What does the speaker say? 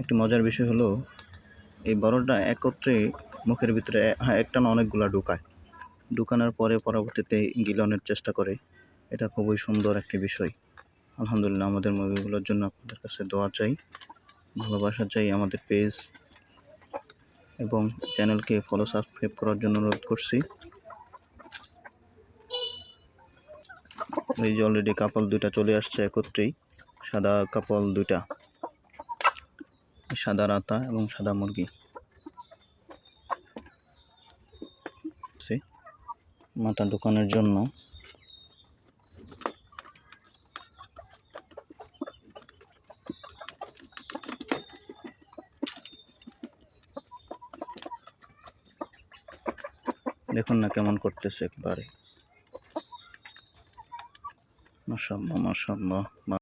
একটি মজার বিষয় হলো এই বড়টা একত্রে মুখের ভিতরে একটা না অনেকগুলা ঢুকানোর পরে পরবর্তীতে গিলানোর চেষ্টা করে। এটা খুবই সুন্দর একটি বিষয়। আলহামদুলিল্লাহ, আমাদের মুরগিগুলোর জন্য আপনাদের কাছে দোয়া চাই, ভালোবাসা চাই। আমাদের পেজ এবং চ্যানেলকে ফলো সাবস্ক্রাইব করার জন্য অনুরোধ করছি। এই যে অলরেডি কাপল দুইটা চলে আসছে একত্রেই, সাদা কাপল দুইটা, সাদা রাতা এবং সাদা মুরগি। মাথা ঢোকানোর জন্য দেখুন না কেমন করতেছে একবারে। মাশাআল্লাহ মাশাআল্লাহ।